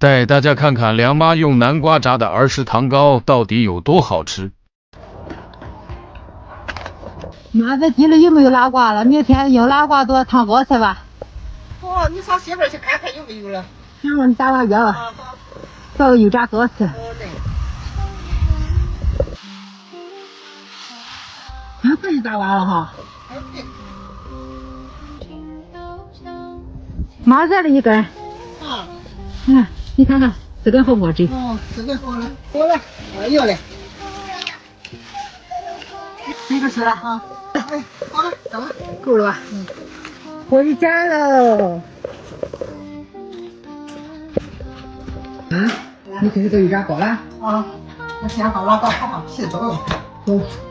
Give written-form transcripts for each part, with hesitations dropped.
带大家看看梁妈用南瓜炸的儿时糖糕到底有多好吃。妈，这地里有没有拉瓜了？明天用拉瓜做糖糕吃吧。哦，你上西边去看看有没有了。行，我打完药了，做个油炸糕吃。好嘞。很快就打完了哈。妈这里一根。啊。你看看这根好不好吃？哦，这个好了，好了，我要嘞。你不吃了哈？哎，好了，走了，够了吧？回家喽。你开始做油炸糕了？啊，我先把拉瓜剥上皮走。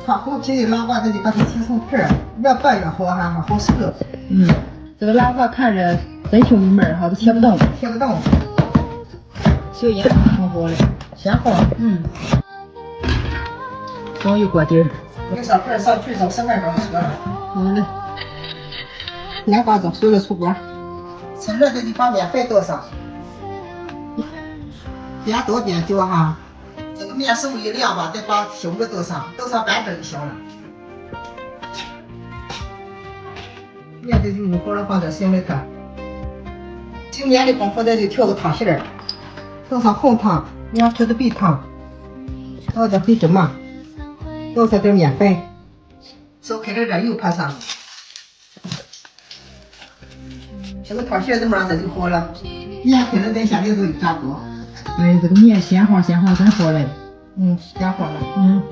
它剥皮的拉瓜，咱就把它切成片儿，越掰越好哈，好吃。这个拉瓜看着真挺美儿哈，都切不动。切不动。小盐挺好的，先好。装油锅底儿。你上片儿上去找身外边喝了。好嘞。南瓜蒸熟了出锅，趁热的就把面粉倒上，边倒边搅哈。这个面手一凉吧，再把苹果倒上，倒上半根就行了。面这就弄好了，放这行了它。醒面的功夫，咱就调个汤馅儿，倒上红糖，2勺的白糖，倒点黑芝麻，倒上点面粉，烧开点热油泼上。这个汤馅怎么样？这就好了。面开了，咱下里头油炸糕。哎，这个面鲜黄真好嘞。鲜黄了。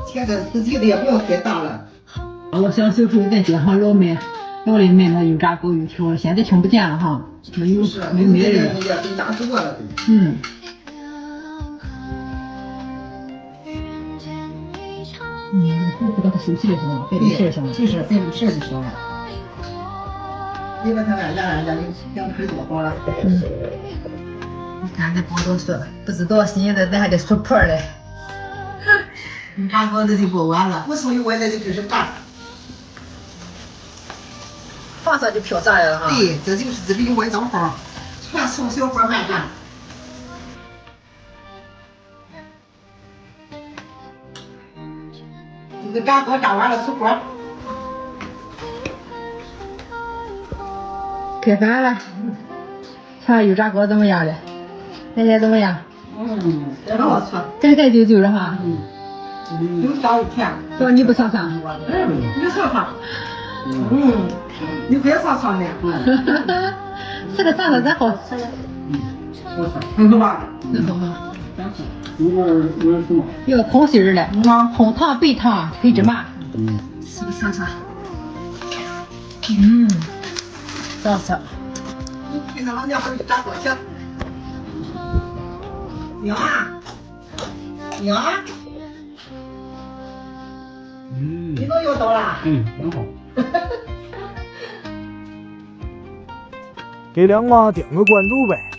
切的自己的也不要太大了。我小时候在街上老卖那油炸糕油条，现在听不见了哈，没有人。也被压多了。不把它收起来行了，别没事行了。就是别没事就行了。你把它按压2盆多好了。你看这包多说，不知道新的咱还得数破嘞。炸糕这就不完了，不收一碗那就开始拌。放上就飘上来了哈。对，这就是这里碗正好，全从小火慢拌。这个炸糕炸完了出锅。开饭了。尝油炸糕怎么样了？奶奶怎么样？很好吃。盖盖揪揪的哈。又香又甜。说你不尝尝？你尝尝。你快尝尝呢。这个尝尝真好吃。很好吧？很好哈。有红心儿嘞，红糖、白糖、黑芝麻。是不是尝尝？好吃。你看老娘们炸糕去。娘啊！你都要到了？很好。给梁妈点个关注呗。